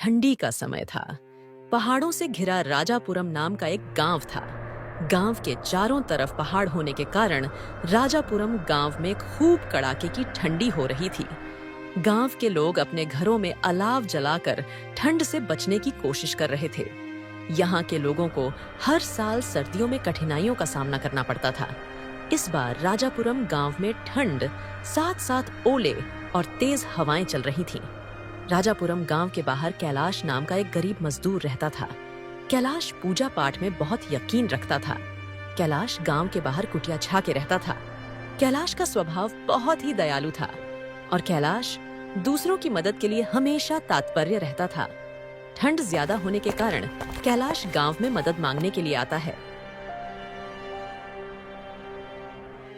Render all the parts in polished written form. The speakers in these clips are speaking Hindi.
ठंडी का समय था। पहाड़ों से घिरा राजापुरम नाम का एक गांव था। गांव के चारों तरफ पहाड़ होने के कारण राजापुरम गांव में खूब कड़ाके की ठंडी हो रही थी। गांव के लोग अपने घरों में अलाव जलाकर ठंड से बचने की कोशिश कर रहे थे। यहाँ के लोगों को हर साल सर्दियों में कठिनाइयों का सामना करना पड़ता था। इस बार राजापुरम गांव में ठंड, साथ साथ ओले और तेज हवाएं चल रही थीं। राजापुरम गांव के बाहर कैलाश नाम का एक गरीब मजदूर रहता था। कैलाश पूजा पाठ में बहुत यकीन रखता था। कैलाश गांव के बाहर कुटिया छा के रहता था। कैलाश का स्वभाव बहुत ही दयालु था और कैलाश दूसरों की मदद के लिए हमेशा तत्पर रहता था। ठंड ज्यादा होने के कारण कैलाश गांव में मदद मांगने के लिए आता है।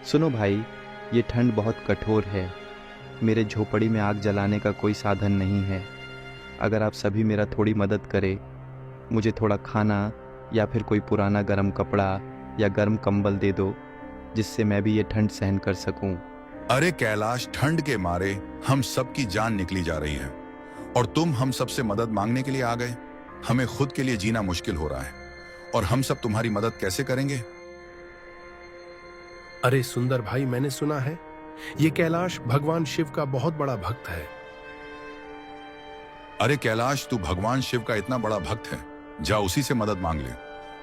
सुनो भाई, ये ठंड बहुत कठोर है। मेरे झोपड़ी में आग जलाने का कोई साधन नहीं है। अगर आप सभी मेरा थोड़ी मदद करें, मुझे थोड़ा खाना या फिर कोई पुराना गर्म कपड़ा या गर्म कंबल दे दो, जिससे मैं भी ये ठंड सहन कर सकूं। अरे कैलाश, ठंड के मारे हम सबकी जान निकली जा रही है और तुम हम सबसे मदद मांगने के लिए आ गए। हमें खुद के लिए जीना मुश्किल हो रहा है और हम सब तुम्हारी मदद कैसे करेंगे? अरे सुंदर भाई, मैंने सुना है ये कैलाश भगवान शिव का बहुत बड़ा भक्त है। अरे कैलाश, तू भगवान शिव का इतना बड़ा भक्त है, जा उसी से मदद मांग ले।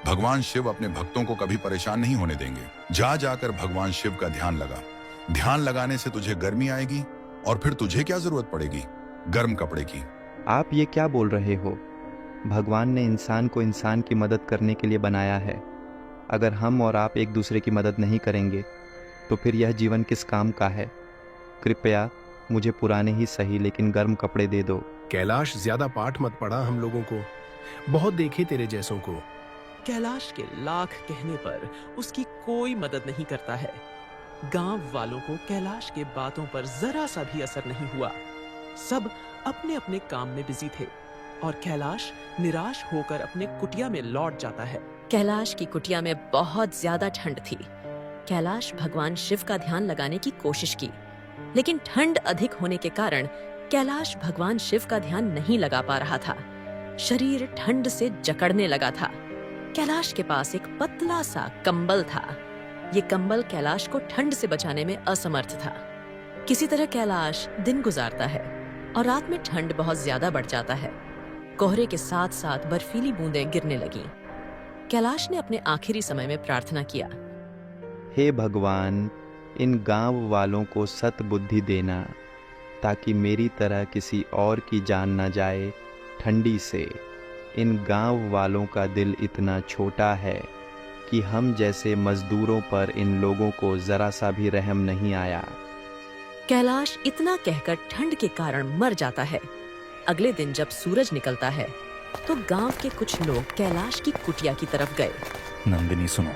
भगवान शिव अपने भक्तों को कभी परेशान नहीं होने देंगे। जा जाकर भगवान शिव का ध्यान लगा। ध्यान लगाने से तुझे गर्मी आएगी और फिर तुझे क्या जरूरत पड़ेगी गर्म कपड़े की। आप ये क्या बोल रहे हो? भगवान ने इंसान को इंसान की मदद करने के लिए बनाया है। अगर हम और आप एक दूसरे की मदद नहीं करेंगे तो फिर यह जीवन किस काम का है? कृपया मुझे पुराने ही सही लेकिन गर्म कपड़े दे दो। कैलाश, ज्यादा पाठ मत पढ़ा हम लोगों को, बहुत देखे तेरे जैसों को। कैलाश के लाख कहने पर उसकी कोई मदद नहीं करता है। गांव वालों को कैलाश के बातों पर जरा सा भी असर नहीं हुआ। सब अपने अपने काम में बिजी थे और कैलाश निराश होकर अपने कुटिया में लौट जाता है। कैलाश की कुटिया में बहुत ज्यादा ठंड थी। कैलाश भगवान शिव का ध्यान लगाने की कोशिश की, लेकिन ठंड अधिक होने के कारण कैलाश भगवान शिव का ध्यान नहीं लगा पा रहा था। शरीर ठंड से जकड़ने लगा था। कैलाश के पास एक पतला सा कंबल था। ये कंबल कैलाश को ठंड से बचाने में असमर्थ था। किसी तरह कैलाश दिन गुजारता है और रात में ठंड बहुत ज्यादा बढ़ जाता है। कोहरे के साथ साथ बर्फीली बूंदें गिरने लगीं। कैलाश ने अपने आखिरी समय में प्रार्थना किया, हे भगवान, इन गांव वालों को सद्बुद्धि देना ताकि मेरी तरह किसी और की जान न जाए ठंडी से। इन गांव वालों का दिल इतना छोटा है कि हम जैसे मजदूरों पर इन लोगों को जरा सा भी रहम नहीं आया। कैलाश इतना कहकर ठंड के कारण मर जाता है। अगले दिन जब सूरज निकलता है तो गांव के कुछ लोग कैलाश की कुटिया की तरफ गए। नंदिनी सुनो,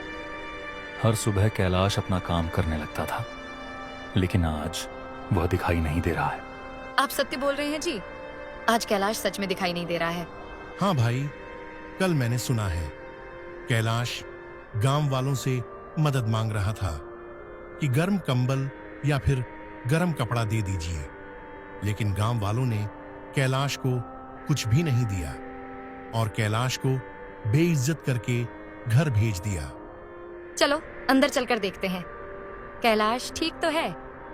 हर सुबह कैलाश अपना काम करने लगता था, लेकिन आज वह दिखाई नहीं दे रहा है। आप सत्य बोल रहे हैं जी, आज कैलाश सच में दिखाई नहीं दे रहा है। हाँ भाई, कल मैंने सुना है कैलाश गांव वालों से मदद मांग रहा था कि गर्म कंबल या फिर गर्म कपड़ा दे दीजिए, लेकिन गांव वालों ने कैलाश को कुछ भी नहीं दिया और कैलाश को बेइज्जत करके घर भेज दिया। चलो अंदर चलकर देखते हैं, कैलाश ठीक तो है,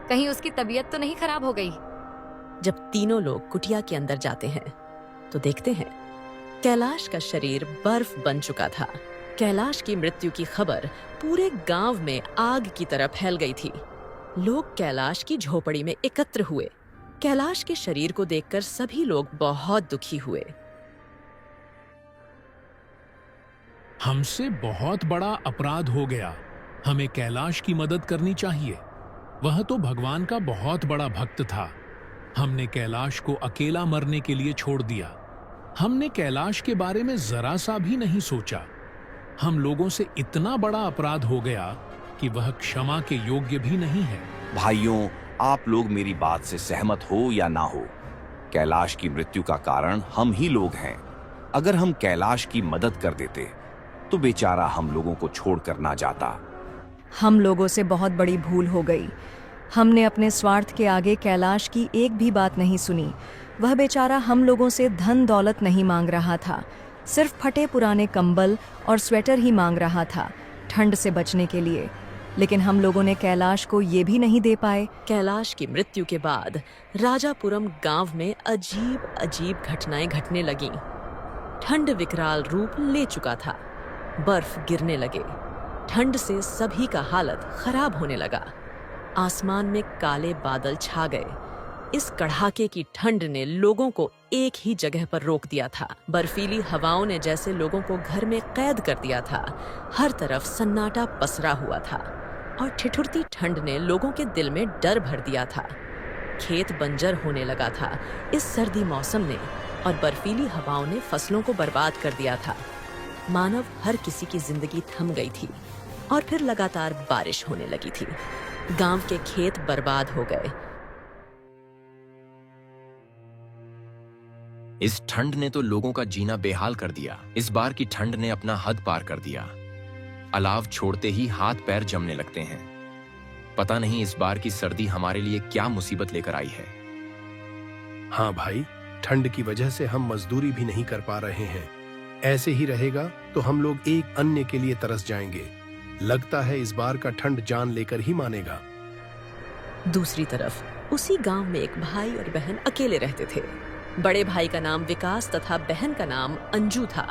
कहीं उसकी तबीयत तो नहीं खराब हो गई। जब तीनों लोग कुटिया के अंदर जाते हैं तो देखते हैं कैलाश का शरीर बर्फ बन चुका था। कैलाश की मृत्यु की खबर पूरे गांव में आग की तरह फैल गई थी। लोग कैलाश की झोपड़ी में एकत्र हुए। कैलाश के शरीर को देखकर सभी लोग बहुत दुखी हुए। हमसे बहुत बड़ा अपराध हो गया, हमें कैलाश की मदद करनी चाहिए। वह तो भगवान का बहुत बड़ा भक्त था। हमने कैलाश को अकेला मरने के लिए छोड़ दिया। हमने कैलाश के बारे में जरा सा भी नहीं सोचा। हम लोगों से इतना बड़ा अपराध हो गया कि वह क्षमा के योग्य भी नहीं है। भाइयों, आप लोग मेरी बात से सहमत हो या ना हो, कैलाश की मृत्यु का कारण हम ही लोग हैं। अगर हम कैलाश की मदद कर देते तो बेचारा हम लोगों को छोड़कर ना जाता। हम लोगों से बहुत बड़ी भूल हो गई। हमने अपने स्वार्थ के आगे कैलाश की एक भी बात नहीं सुनी। वह बेचारा हम लोगों से धन दौलत नहीं मांग रहा था, सिर्फ फटे पुराने कंबल और स्वेटर ही मांग रहा था ठंड से बचने के लिए। लेकिन हम लोगों ने कैलाश को ये भी नहीं दे पाए। कैलाश की मृत्यु के बाद राजापुरम गांव में अजीब अजीब घटनाएं घटने लगीं। ठंड विकराल रूप ले चुका था। बर्फ गिरने लगे। ठंड से सभी का हालत खराब होने लगा। आसमान में काले बादल छा गए। इस कड़ाके की ठंड ने लोगों को एक ही जगह पर रोक दिया था। बर्फीली हवाओं ने जैसे लोगों को घर में कैद कर दिया था। हर तरफ सन्नाटा पसरा हुआ था और ठिठुरती ठंड ने लोगों के दिल में डर भर दिया था। खेत बंजर होने लगा था इस सर्दी मौसम ने, और बर्फीली हवाओं ने फसलों को बर्बाद कर दिया था। मानव हर किसी की जिंदगी थम गई थी और फिर लगातार बारिश होने लगी थी। गांव के खेत बर्बाद हो गए। इस ठंड ने तो लोगों का जीना बेहाल कर दिया। इस बार की ठंड ने अपना हद पार कर दिया। अलाव छोड़ते ही हाथ पैर जमने लगते हैं। पता नहीं इस बार की सर्दी हमारे लिए क्या मुसीबत लेकर आई है। हाँ भाई, ठंड की वजह से हम मजदूरी भी नहीं कर पा रहे हैं। ऐसे ही रहेगा तो हम लोग एक अन्य के लिए तरस जाएंगे। लगता है इस बार का ठंड जान लेकर ही मानेगा। दूसरी तरफ उसी गांव में एक भाई और बहन अकेले रहते थे। बड़े भाई का नाम विकास तथा बहन का नाम अंजू था।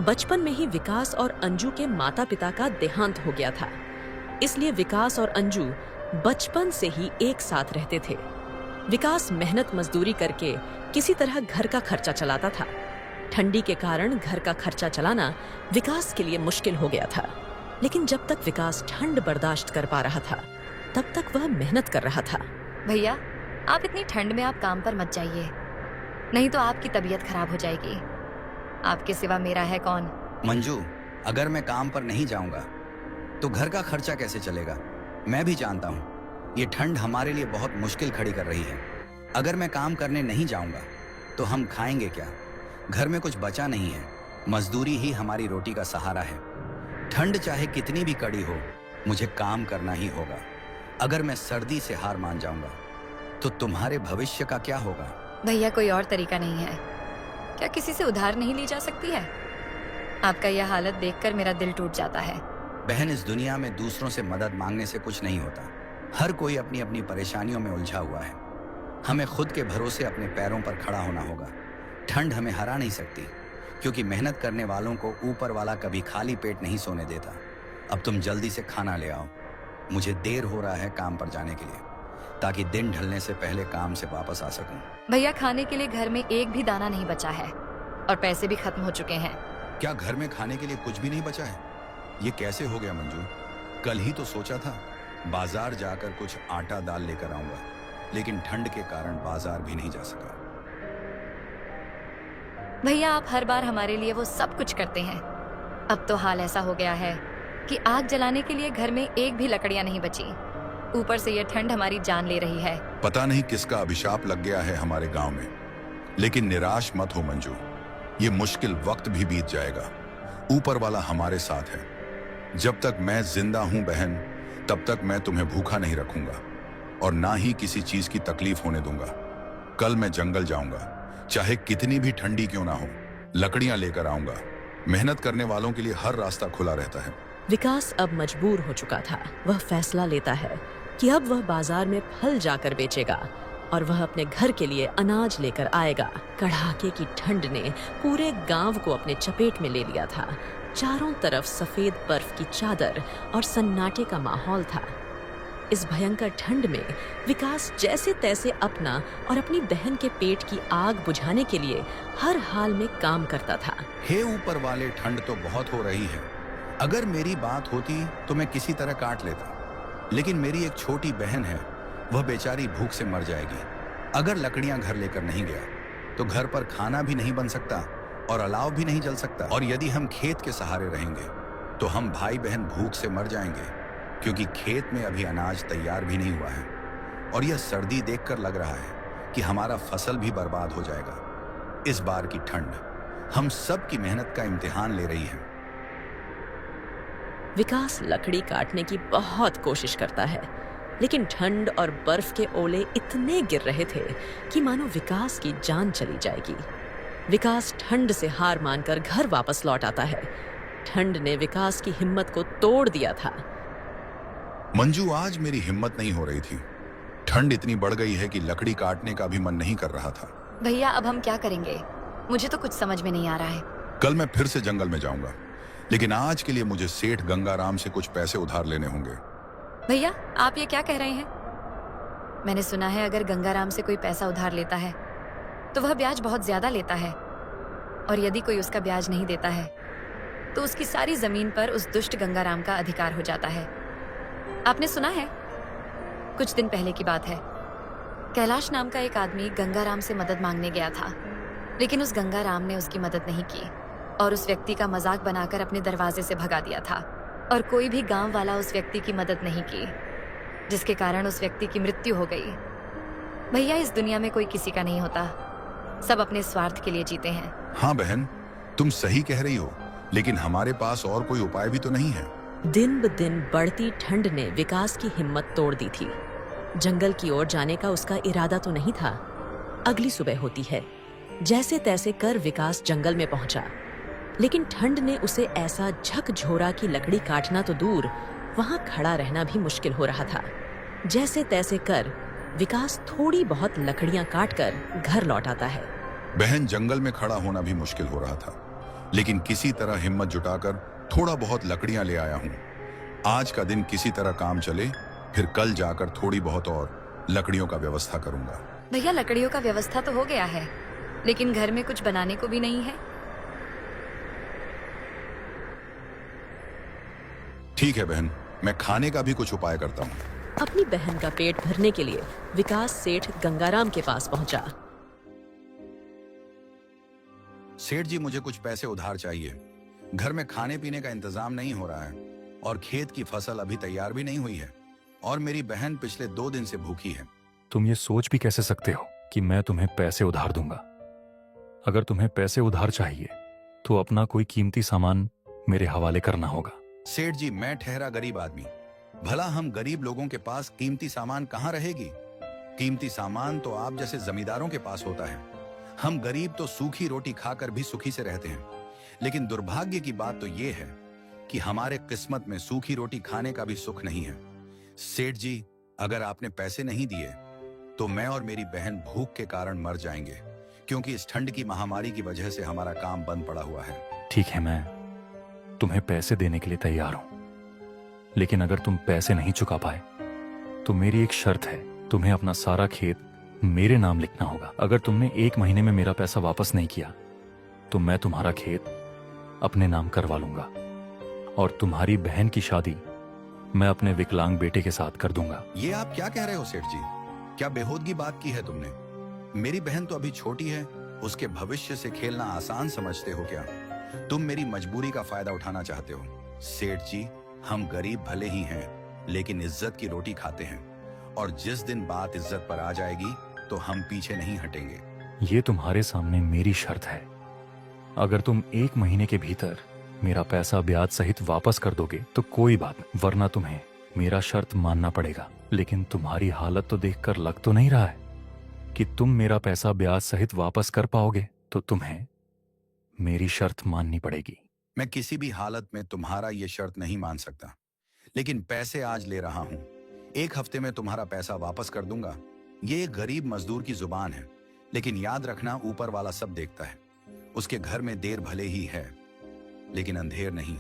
बचपन में ही विकास और अंजू के माता पिता का देहांत हो गया था, इसलिए विकास और अंजू बचपन से ही एक साथ रहते थे। विकास मेहनत मजदूरी करके किसी तरह घर का खर्चा चलाता था। ठंडी के कारण घर का खर्चा चलाना विकास के लिए मुश्किल हो गया था, लेकिन जब तक विकास ठंड बर्दाश्त कर पा रहा था तब तक वह मेहनत कर रहा था। भैया, आप इतनी ठंड में आप काम पर मत जाइए, नहीं तो आपकी तबीयत खराब हो जाएगी। आपके सिवा मेरा है कौन? मंजू, अगर मैं काम पर नहीं जाऊंगा तो घर का खर्चा कैसे चलेगा? मैं भी जानता हूँ ये ठंड हमारे लिए बहुत मुश्किल खड़ी कर रही है। अगर मैं काम करने नहीं जाऊंगा तो हम खाएंगे क्या? घर में कुछ बचा नहीं है। मजदूरी ही हमारी रोटी का सहारा है। ठंड चाहे कितनी भी कड़ी हो, मुझे काम करना ही होगा। अगर मैं सर्दी से हार मान जाऊंगा तो तुम्हारे भविष्य का क्या होगा? भैया, कोई और तरीका नहीं है क्या? किसी से उधार नहीं ली जा सकती है? आपका यह हालत देखकर मेरा दिल टूट जाता है। बहन, इस दुनिया में दूसरों से मदद मांगने से कुछ नहीं होता। हर कोई अपनी अपनी परेशानियों में उलझा हुआ है। हमें खुद के भरोसे अपने पैरों पर खड़ा होना होगा। ठंड हमें हरा नहीं सकती, क्योंकि मेहनत करने वालों को ऊपर वाला कभी खाली पेट नहीं सोने देता। अब तुम जल्दी से खाना ले आओ। मुझे देर हो रहा है काम पर जाने के लिए, ताकि दिन ढलने से पहले काम से वापस आ सकूं। भैया, खाने के लिए घर में एक भी दाना नहीं बचा है और पैसे भी खत्म हो चुके हैं। क्या घर में खाने के लिए कुछ भी नहीं बचा है? ये कैसे हो गया मंजू? कल ही तो सोचा था बाजार जाकर कुछ आटा दाल लेकर आऊंगा, लेकिन ठंड के कारण बाजार भी नहीं जा सका। भैया, आप हर बार हमारे लिए वो सब कुछ करते हैं। अब तो हाल ऐसा हो गया है कि आग जलाने के लिए घर में एक भी लकड़ियां नहीं बची। ऊपर से ये ठंड हमारी जान ले रही है। पता नहीं किसका अभिशाप लग गया है हमारे गांव में, लेकिन निराश मत हो मंजू। ये मुश्किल वक्त भी बीत जाएगा। ऊपर वाला हमारे साथ है। जब तक मैं जिंदा हूं बहन, तब तक मैं तुम्हें भूखा नहीं रखूंगा और ना ही किसी चीज की तकलीफ होने दूंगा। कल मैं जंगल जाऊंगा, चाहे कितनी भी ठंडी क्यों ना हो। लकड़ियां लेकर आऊंगा। मेहनत करने वालों के लिए हर रास्ता खुला रहता है। विकास अब मजबूर हो चुका था। वह फैसला लेता है कि अब वह बाजार में फल जाकर बेचेगा और वह अपने घर के लिए अनाज लेकर आएगा। कड़ाके की ठंड ने पूरे गांव को अपने चपेट में ले लिया था। चारों तरफ सफेद बर्फ की चादर और सन्नाटे का माहौल था। इस भयंकर ठंड में विकास जैसे तैसे अपना और अपनी बहन के पेट की आग बुझाने के लिए हर हाल में काम करता था। हे ऊपर वाले, ठंड तो बहुत हो रही है। अगर मेरी बात होती तो मैं किसी तरह काट लेता, लेकिन मेरी एक छोटी बहन है, वह बेचारी भूख से मर जाएगी। अगर लकड़ियां घर लेकर नहीं गया तो घर पर खाना भी नहीं बन सकता और अलाव भी नहीं जल सकता। और यदि हम खेत के सहारे रहेंगे तो हम भाई बहन भूख से मर जाएंगे, क्योंकि खेत में अभी अनाज तैयार भी नहीं हुआ है। और यह सर्दी देखकर लग रहा है कि हमारा फसल भी बर्बाद हो जाएगा। इस बार की ठंड हम सब की मेहनत का इम्तिहान ले रही है। विकास लकड़ी काटने की बहुत कोशिश करता है, लेकिन ठंड और बर्फ के ओले इतने गिर रहे थे कि मानो विकास की जान चली जाएगी। विकास ठंड से हार मानकर घर वापस लौट आता है। ठंड ने विकास की हिम्मत को तोड़ दिया था। मंजू, आज मेरी हिम्मत नहीं हो रही थी। ठंड इतनी बढ़ गई है कि लकड़ी काटने का भी मन नहीं कर रहा था। भैया अब हम क्या करेंगे? मुझे तो कुछ समझ में नहीं आ रहा है। कल मैं फिर से जंगल में जाऊंगा, लेकिन आज के लिए मुझे सेठ गंगाराम से कुछ पैसे उधार लेने होंगे। भैया आप ये क्या कह रहे हैं? मैंने सुना है अगर गंगाराम से कोई पैसा उधार लेता है तो वह ब्याज बहुत ज्यादा लेता है, और यदि कोई उसका ब्याज नहीं देता है तो उसकी सारी जमीन पर उस दुष्ट गंगाराम का अधिकार हो जाता है। आपने सुना है? कुछ दिन पहले की बात है। कैलाश नाम का एक आदमी गंगाराम से मदद मांगने गया था, लेकिन उस गंगाराम ने उसकी मदद नहीं की और उस व्यक्ति का मजाक बनाकर अपने दरवाजे से भगा दिया था, और कोई भी गांव वाला उस व्यक्ति की मदद नहीं की, जिसके कारण उस व्यक्ति की मृत्यु हो गई। भैया इस दुनिया में कोई किसी का नहीं होता, सब अपने स्वार्थ के लिए जीते हैं। हाँ बहन, तुम सही कह रही हो, लेकिन हमारे पास और कोई उपाय भी तो नहीं है। दिन ब दिन बढ़ती ठंड ने विकास की हिम्मत तोड़ दी थी। जंगल की ओर जाने का उसका इरादा तो नहीं था। अगली सुबह होती है। जैसे तैसे कर विकास जंगल में पहुंचा, लेकिन ठंड ने उसे ऐसा झकझोरा कि लकड़ी काटना तो दूर, वहां खड़ा रहना भी मुश्किल हो रहा था। जैसे तैसे कर विकास थोड़ी बहुत लकड़ियां काटकर घर लौट आता है। बहन, जंगल में खड़ा होना भी मुश्किल हो रहा था, लेकिन किसी तरह हिम्मत जुटाकर थोड़ा बहुत लकड़ियां ले आया हूँ। आज का दिन किसी तरह काम चले, फिर कल जाकर थोड़ी बहुत और लकड़ियों का व्यवस्था करूंगा। भैया लकड़ियों का व्यवस्था तो हो गया है, लेकिन घर में कुछ बनाने को भी नहीं है। ठीक है बहन, मैं खाने का भी कुछ उपाय करता हूँ। अपनी बहन का पेट भरने के लिए विकास सेठ गंगाराम के पास पहुंचा। सेठ जी, मुझे कुछ पैसे उधार चाहिए। घर में खाने पीने का इंतजाम नहीं हो रहा है और खेत की फसल अभी तैयार भी नहीं हुई है, और मेरी बहन पिछले 2 दिन से भूखी है। तुम ये सोच भी कैसे सकते हो कि मैं तुम्हें पैसे उधार दूंगा? अगर तुम्हें पैसे उधार चाहिए तो अपना कोई कीमती सामान मेरे हवाले करना होगा। सेठ जी, मैं ठहरा गरीब आदमी, भला हम गरीब लोगों के पास कीमती सामान कहाँ रहेगी? कीमती सामान तो आप जैसे जमींदारों के पास होता है। हम गरीब तो सूखी रोटी खाकर भी सुखी से रहते हैं, लेकिन दुर्भाग्य की बात तो ये है कि हमारे किस्मत में सूखी रोटी खाने का भी सुख नहीं है। सेठ जी, अगर आपने पैसे नहीं दिए तो मैं और मेरी बहन भूख के कारण मर जाएंगे, क्योंकि इस ठंड की महामारी की वजह से हमारा काम बंद पड़ा हुआ है। ठीक है, मैं तुम्हें पैसे देने के लिए तैयार हूं, लेकिन अगर तुम पैसे नहीं चुका पाए तो मेरी एक शर्त है, तुम्हें अपना सारा खेत मेरे नाम लिखना होगा। अगर तुमने 1 महीने में मेरा पैसा वापस नहीं किया तो मैं तुम्हारा खेत अपने नाम करवा लूंगा, और तुम्हारी बहन की शादी मैं अपने विकलांग बेटे के साथ कर दूंगा। ये आप क्या कह रहे हो सेठ जी? क्या बेहूदगी बात की है तुमने? मेरी बहन तो अभी छोटी है, उसके भविष्य से खेलना आसान समझते हो क्या? तुम मेरी मजबूरी का फायदा उठाना चाहते हो। सेठ जी, हम गरीब भले ही हैं, लेकिन इज्जत की रोटी खाते हैं, और जिस दिन बात इज्जत पर आ जाएगी तो हम पीछे नहीं हटेंगे। ये तुम्हारे सामने मेरी शर्त है। अगर तुम 1 महीने के भीतर मेरा पैसा ब्याज सहित वापस कर दोगे तो कोई बात नहीं, वरना तुम्हें मेरा शर्त मानना पड़ेगा। लेकिन तुम्हारी हालत तो देखकर लग तो नहीं रहा है कि तुम मेरा पैसा ब्याज सहित वापस कर पाओगे, तो तुम्हें मेरी शर्त माननी पड़ेगी। मैं किसी भी हालत में तुम्हारा ये शर्त नहीं मान सकता, लेकिन पैसे आज ले रहा हूं। 1 हफ्ते में तुम्हारा पैसा वापस कर दूंगा। ये एक गरीब मजदूर की जुबान है, लेकिन याद रखना, ऊपर वाला सब देखता है। उसके घर में देर भले ही है, लेकिन अंधेर नहीं।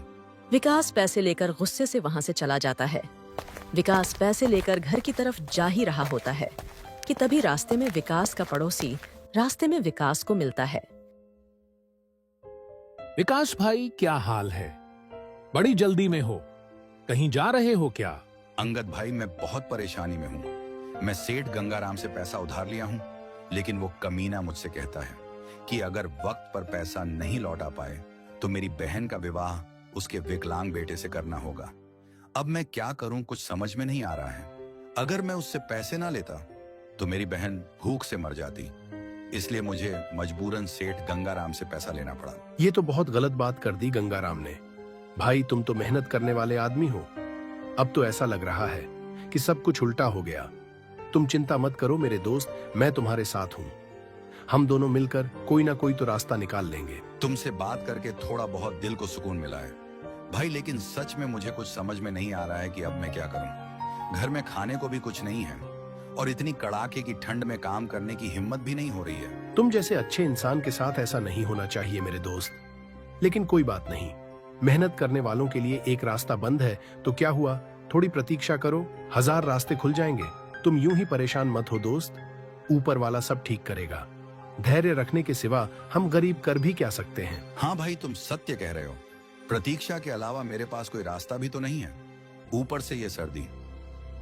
विकास पैसे लेकर गुस्से से वहां से चला जाता है। विकास पैसे लेकर घर की तरफ जा ही रहा होता है कि तभी रास्ते में विकास का पड़ोसी रास्ते में विकास को मिलता है। विकास भाई, क्या हाल है? बड़ी जल्दी में हो, कहीं जा रहे हो क्या? अंगद भाई, मैं बहुत परेशानी में हूँ। मैं सेठ गंगाराम से पैसा उधार लिया हूँ, लेकिन वो कमीना मुझसे कहता है कि अगर वक्त पर पैसा नहीं लौटा पाए तो मेरी बहन का विवाह उसके विकलांग बेटे से करना होगा। अब मैं क्या करूं, कुछ समझ में नहीं आ रहा है। अगर मैं उससे पैसे ना लेता तो मेरी बहन भूख से मर जाती, इसलिए मुझे मजबूरन सेठ गंगाराम से पैसा लेना पड़ा। ये तो बहुत गलत बात कर दी गंगाराम ने। भाई, तुम तो मेहनत करने वाले आदमी हो। अब तो ऐसा लग रहा है कि सब कुछ उल्टा हो गया। तुम चिंता मत करो मेरे दोस्त, मैं तुम्हारे साथ हूं। हम दोनों मिलकर कोई ना कोई तो रास्ता निकाल लेंगे। तुमसे बात करके थोड़ा बहुत दिल को सुकून मिला है भाई, लेकिन सच में मुझे कुछ समझ में नहीं आ रहा है कि अब मैं क्या करूं। घर में खाने को भी कुछ नहीं है और इतनी कड़ाके की ठंड में काम करने की हिम्मत भी नहीं हो रही है। तुम जैसे अच्छे इंसान के साथ ऐसा नहीं होना चाहिए मेरे दोस्त, लेकिन कोई बात नहीं। मेहनत करने वालों के लिए एक रास्ता बंद है तो क्या हुआ, थोड़ी प्रतीक्षा करो, 1000 रास्ते खुल जाएंगे। तुम यूं ही परेशान मत हो दोस्त, ऊपर वाला सब ठीक करेगा। धैर्य रखने के सिवा हम गरीब कर भी क्या सकते हैं। हाँ भाई, तुम सत्य कह रहे हो। प्रतीक्षा के अलावा मेरे पास कोई रास्ता भी तो नहीं है। ऊपर से ये सर्दी,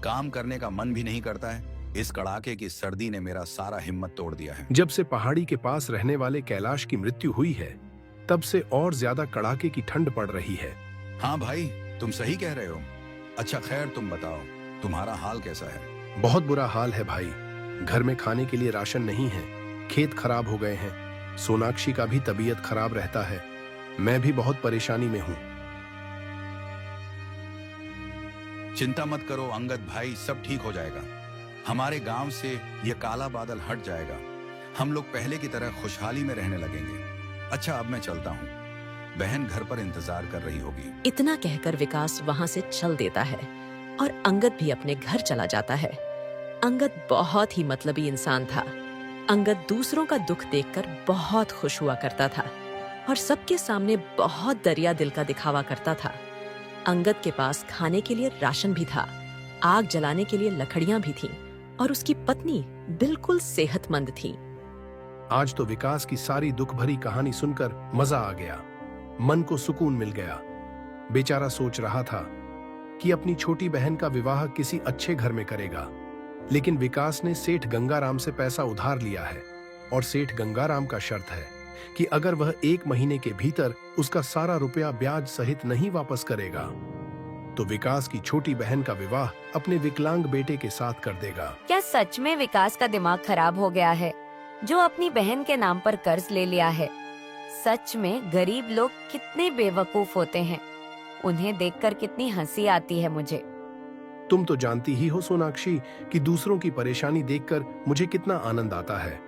काम करने का मन भी नहीं करता है। इस कड़ाके की सर्दी ने मेरा सारा हिम्मत तोड़ दिया है। जब से पहाड़ी के पास रहने वाले कैलाश की मृत्यु हुई है, तब से और ज्यादा कड़ाके की ठंड पड़ रही है। हाँ भाई, तुम सही कह रहे हो। अच्छा खैर, तुम बताओ तुम्हारा हाल कैसा है? बहुत बुरा हाल है भाई। घर में खाने के लिए राशन नहीं है, खेत खराब हो गए हैं, सोनाक्षी का भी तबीयत खराब रहता है, मैं भी बहुत परेशानी में हूँ। चिंता मत करो अंगद भाई, सब ठीक हो जाएगा। हमारे गांव से ये काला बादल हट जाएगा, हम लोग पहले की तरह खुशहाली में रहने लगेंगे। अच्छा अब मैं चलता हूँ, बहन घर पर इंतजार कर रही होगी। इतना कहकर विकास वहां से चल देता है और अंगद भी अपने घर चला जाता है। अंगद बहुत ही मतलबी इंसान था। अंगद दूसरों का दुख देखकर बहुत खुश हुआ करता था और सबके सामने बहुत दरिया दिल का दिखावा करता था। अंगद के पास खाने के लिए राशन भी था, आग जलाने के लिए लकड़ियां भी थीं और उसकी पत्नी बिल्कुल सेहतमंद थी। आज तो विकास की सारी दुख भरी कहानी सुनकर मजा आ गया, मन को सुकून मिल गया। बेचारा सोच रहा था कि अपनी छोटी बहन का विवाह किसी अच्छे घर में करेगा, लेकिन विकास ने सेठ गंगाराम से पैसा उधार लिया है और सेठ गंगाराम का शर्त है कि अगर वह 1 महीने के भीतर उसका सारा रुपया ब्याज सहित नहीं वापस करेगा तो विकास की छोटी बहन का विवाह अपने विकलांग बेटे के साथ कर देगा। क्या सच में विकास का दिमाग खराब हो गया है जो अपनी बहन के नाम पर कर्ज ले लिया है? सच में गरीब लोग कितने बेवकूफ होते हैं, उन्हें देखकर कितनी हंसी आती है मुझे। तुम तो जानती ही हो सोनाक्षी कि दूसरों की परेशानी देखकर मुझे कितना आनंद आता है।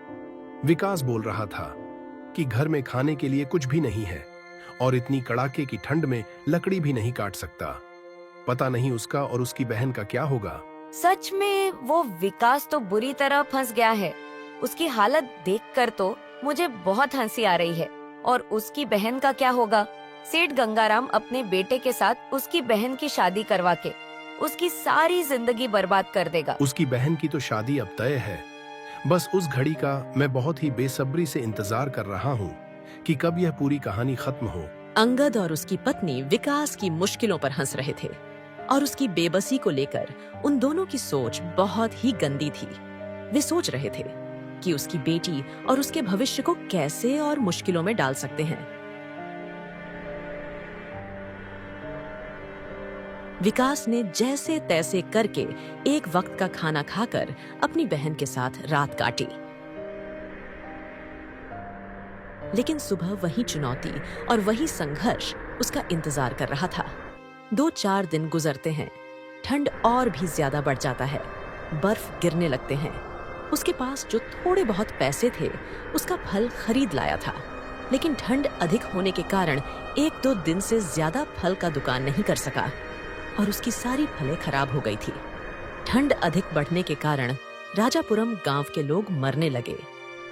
विकास बोल रहा था कि घर में खाने के लिए कुछ भी नहीं है और इतनी कड़ाके की ठंड में लकड़ी भी नहीं काट सकता। पता नहीं उसका और उसकी बहन का क्या होगा। सच में वो विकास तो बुरी तरह फंस गया है। उसकी हालत देखकर तो मुझे बहुत हंसी आ रही है। और उसकी बहन का क्या होगा? सेठ गंगाराम अपने बेटे के साथ उसकी बहन की शादी करवा के उसकी सारी जिंदगी बर्बाद कर देगा। उसकी बहन की तो शादी अब तय है, बस उस घड़ी का मैं बहुत ही बेसब्री से इंतजार कर रहा हूँ कि कब यह पूरी कहानी खत्म हो। अंगद और उसकी पत्नी विकास की मुश्किलों पर हंस रहे थे और उसकी बेबसी को लेकर उन दोनों की सोच बहुत ही गंदी थी। वे सोच रहे थे कि उसकी बेटी और उसके भविष्य को कैसे और मुश्किलों में डाल सकते हैं। विकास ने जैसे तैसे करके एक वक्त का खाना खाकर अपनी बहन के साथ रात काटी, लेकिन सुबह वही चुनौती और वही संघर्ष उसका इंतजार कर रहा था। 2-4 दिन गुजरते हैं, ठंड और भी ज्यादा बढ़ जाता है, बर्फ गिरने लगते हैं। उसके पास जो थोड़े बहुत पैसे थे उसका फल खरीद लाया था, लेकिन ठंड अधिक होने के कारण 1-2 दिन से ज्यादा फल का दुकान नहीं कर सका और उसकी सारी फलें खराब हो गई थी। ठंड अधिक बढ़ने के कारण राजापुरम गांव के लोग मरने लगे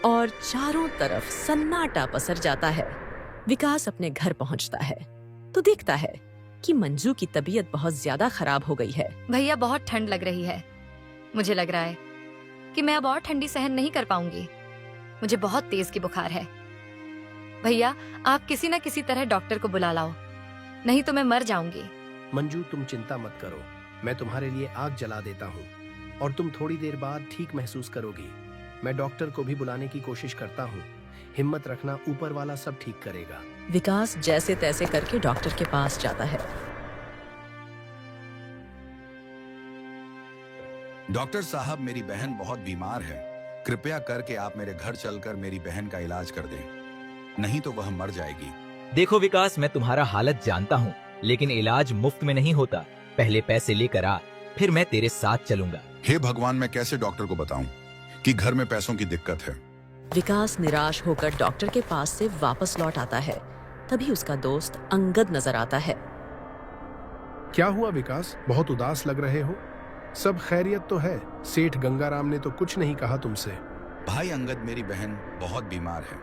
और चारों तरफ सन्नाटा पसर जाता है। विकास अपने घर पहुंचता है तो देखता है कि मंजू की तबीयत बहुत ज्यादा खराब हो गई है। भैया बहुत ठंड लग रही है, मुझे लग रहा है कि मैं अब और ठंडी सहन नहीं कर पाऊंगी। मुझे बहुत तेज की बुखार है। भैया आप किसी न किसी तरह डॉक्टर को बुला लाओ, नहीं तो मैं मर जाऊंगी। मंजू तुम चिंता मत करो, मैं तुम्हारे लिए आग जला देता हूँ और तुम थोड़ी देर बाद ठीक महसूस करोगी। मैं डॉक्टर को भी बुलाने की कोशिश करता हूँ, हिम्मत रखना, ऊपर वाला सब ठीक करेगा। विकास जैसे तैसे करके डॉक्टर के पास जाता है। डॉक्टर साहब, मेरी बहन बहुत बीमार है, कृपया करके आप मेरे घर चलकर मेरी बहन का इलाज कर दें, नहीं तो वह मर जाएगी। देखो विकास, मैं तुम्हारा हालत जानता हूँ, लेकिन इलाज मुफ्त में नहीं होता। पहले पैसे लेकर आ, फिर मैं तेरे साथ चलूंगा। हे भगवान, मैं कैसे डॉक्टर को बताऊं कि घर में पैसों की दिक्कत है। विकास निराश होकर डॉक्टर के पास से वापस लौट आता है। तभी उसका दोस्त अंगद नजर आता है। क्या हुआ विकास, बहुत उदास लग रहे हो? सब खैरियत तो है? सेठ गंगाराम ने तो कुछ नहीं कहा तुमसे। भाई अंगद, मेरी बहन बहुत बीमार है।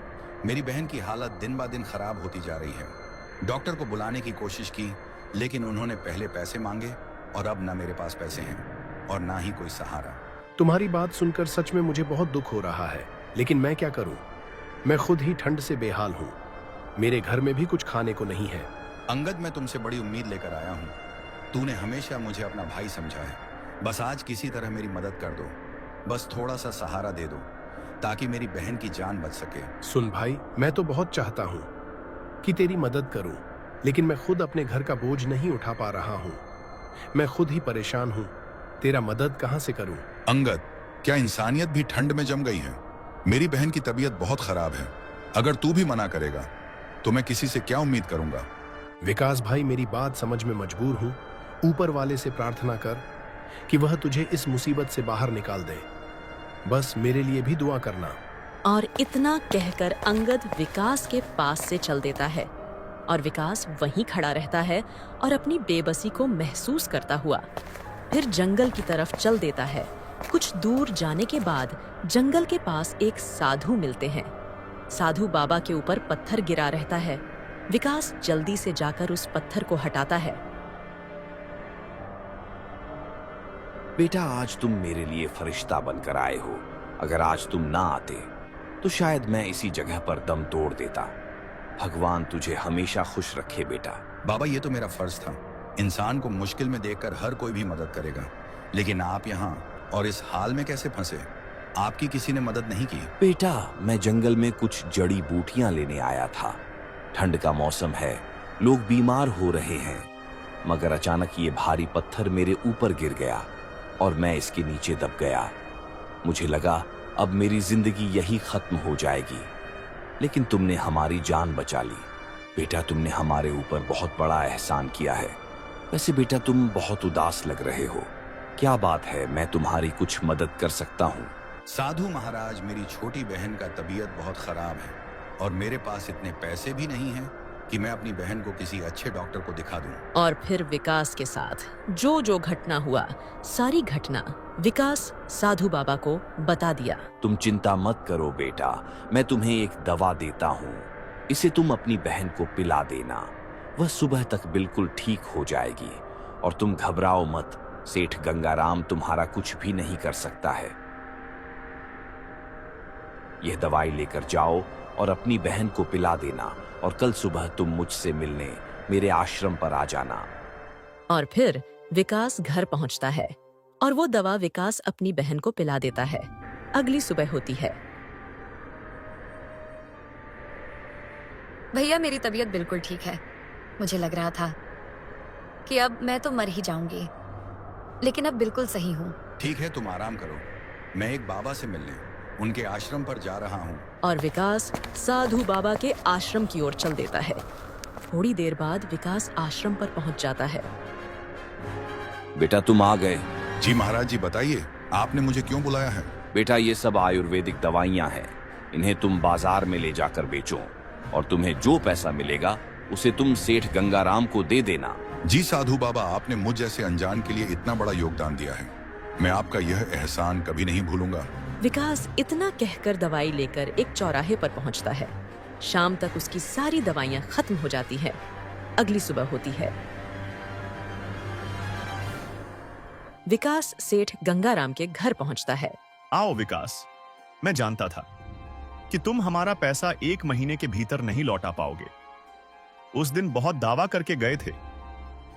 मेरी बहन की हालत दिन ब दिन खराब होती जा रही है। डॉक्टर को बुलाने की कोशिश की, लेकिन उन्होंने पहले पैसे मांगे और अब ना मेरे पास पैसे हैं और ना ही कोई सहारा। तुम्हारी बात सुनकर सच में मुझे बहुत दुख हो रहा है, लेकिन मैं क्या करूं? मैं खुद ही ठंड से बेहाल हूं। मेरे घर में भी कुछ खाने को नहीं है। अंगद, मैं तुमसे बड़ी उम्मीद लेकर आया हूं। तूने हमेशा मुझे अपना भाई समझा है। बस आज किसी तरह मेरी मदद कर दो। बस थोड़ा सा सहारा दे दो ताकि मेरी बहन की जान बच सके। सुन भाई, मैं तो बहुत चाहता हूं कि तेरी मदद करूं, लेकिन मैं खुद अपने घर का बोझ नहीं उठा पा रहा हूं। मैं खुद ही परेशान हूं। तेरा मदद कहां से करूं? अंगद, क्या इंसानियत भी ठंड में जम गई है? मेरी बहन की तबीयत बहुत खराब है। अगर तू भी मना करेगा तो मैं किसी से क्या उम्मीद करूंगा? विकास भाई, मेरी बात समझ में मजबूर हूं। ऊपर वाले से प्रार्थना कर कि वह तुझे इस मुसीबत से बाहर निकाल दे। बस मेरे लिए भी दुआ करना। और इतना कहकर अंगद विकास के पास से चल देता है और विकास वहीं खड़ा रहता है और अपनी बेबसी को महसूस करता हुआ फिर जंगल की तरफ चल देता है। कुछ दूर जाने के बाद जंगल के पास एक साधु मिलते हैं। साधु बाबा के ऊपर पत्थर गिरा रहता है। विकास जल्दी से जाकर उस पत्थर को हटाता है। बेटा, आज तुम मेरे लिए फरिश्ता बनकर आए हो। अगर आज तुम ना आते तो शायद मैं इसी जगह पर दम तोड़ देता। भगवान तुझे हमेशा खुश रखे बेटा। बाबा, ये तो मेरा फर्ज था। इंसान को मुश्किल में देखकर हर कोई भी मदद करेगा, लेकिन आप यहाँ और इस हाल में कैसे फंसे? आपकी किसी ने मदद नहीं की? बेटा, मैं जंगल में कुछ जड़ी बूटियां लेने आया था। ठंड का मौसम है, लोग बीमार हो रहे हैं, मगर अचानक ये भारी पत्थर मेरे ऊपर गिर गया और मैं इसके नीचे दब गया। मुझे लगा अब मेरी जिंदगी यही खत्म हो जाएगी, लेकिन तुमने हमारी जान बचा ली। बेटा, तुमने हमारे ऊपर बहुत बड़ा एहसान किया है। वैसे बेटा, तुम बहुत उदास लग रहे हो। क्या बात है? मैं तुम्हारी कुछ मदद कर सकता हूँ। साधु महाराज, मेरी छोटी बहन का तबीयत बहुत खराब है और मेरे पास इतने पैसे भी नहीं हैं कि मैं अपनी बहन को किसी अच्छे डॉक्टर को दिखा दूं। और फिर विकास के साथ जो जो घटना हुआ, सारी घटना विकास साधु बाबा को बता दिया। तुम चिंता मत करो बेटा, मैं तुम्हें एक दवा देता हूँ। इसे तुम अपनी बहन को पिला देना। वह सुबह तक बिल्कुल ठीक हो जाएगी और तुम घबराओ मत। सेठ गंगाराम तुम्हारा कुछ भी नहीं कर सकता है। यह दवाई लेकर जाओ और अपनी बहन को पिला देना और कल सुबह तुम मुझसे मिलने मेरे आश्रम पर आ जाना। और फिर विकास घर पहुंचता है और वो दवा विकास अपनी बहन को पिला देता है। अगली सुबह होती है। भैया, मेरी तबीयत बिल्कुल ठीक है। मुझे लग रहा था कि अब मैं तो मर ही जाऊंगी, लेकिन अब बिल्कुल सही हूँ। ठीक है, तुम आराम करो। मैं एक बाबा से मिलने उनके आश्रम पर जा रहा हूँ। और विकास साधु बाबा के आश्रम की ओर चल देता है। थोड़ी देर बाद विकास आश्रम पर पहुंच जाता है। बेटा, तुम आ गए। जी महाराज जी, बताइए आपने मुझे क्यों बुलाया है? बेटा, ये सब आयुर्वेदिक दवाइयाँ हैं। इन्हें तुम बाजार में ले जाकर बेचो और तुम्हें जो पैसा मिलेगा उसे तुम सेठ गंगाराम को दे देना। जी साधु बाबा, आपने मुझ जैसे अनजान के लिए इतना बड़ा योगदान दिया है। मैं आपका यह एहसान कभी नहीं भूलूंगा। विकास इतना कहकर दवाई लेकर एक चौराहे पर पहुंचता है। शाम तक उसकी सारी दवाइयां खत्म हो जाती हैं। अगली सुबह होती है। विकास सेठ गंगाराम के घर पहुंचता है। आओ विकास, मैं जानता था कि तुम हमारा पैसा 1 महीने के भीतर नहीं लौटा पाओगे। उस दिन बहुत दावा करके गए थे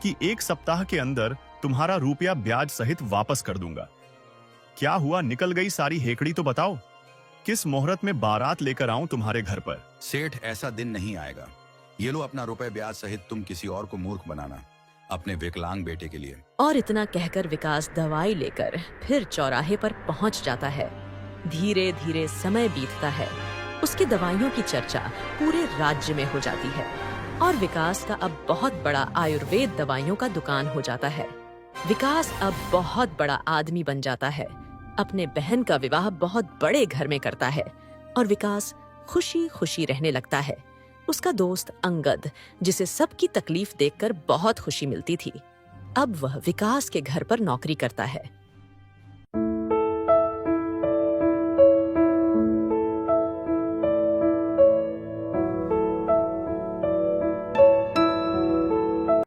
कि 1 सप्ताह के अंदर तुम्हारा रुपया ब्याज सहित वापस कर दूंगा। क्या हुआ? निकल गई सारी हेकड़ी तो बताओ। किस मुहूर्त में बारात लेकर आऊं तुम्हारे घर पर? सेठ, ऐसा दिन नहीं आएगा। ये लो अपना रुपए ब्याज सहित, तुम किसी और को मूर्ख बनाना अपने विकलांग बेटे के लिए। और इतना कहकर विकास दवाई लेकर फिर चौराहे पर पहुंच जाता है। धीरे धीरे समय बीतता है। उसकी दवाइयों की चर्चा पूरे राज्य में हो जाती है और विकास का अब बहुत बड़ा आयुर्वेद दवाइयों का दुकान हो जाता है। विकास अब बहुत बड़ा आदमी बन जाता है, अपने बहन का विवाह बहुत बड़े घर में करता है और विकास खुशी खुशी रहने लगता है। उसका दोस्त अंगद, जिसे सबकी तकलीफ देखकर बहुत खुशी मिलती थी, अब वह विकास के घर पर नौकरी करता है।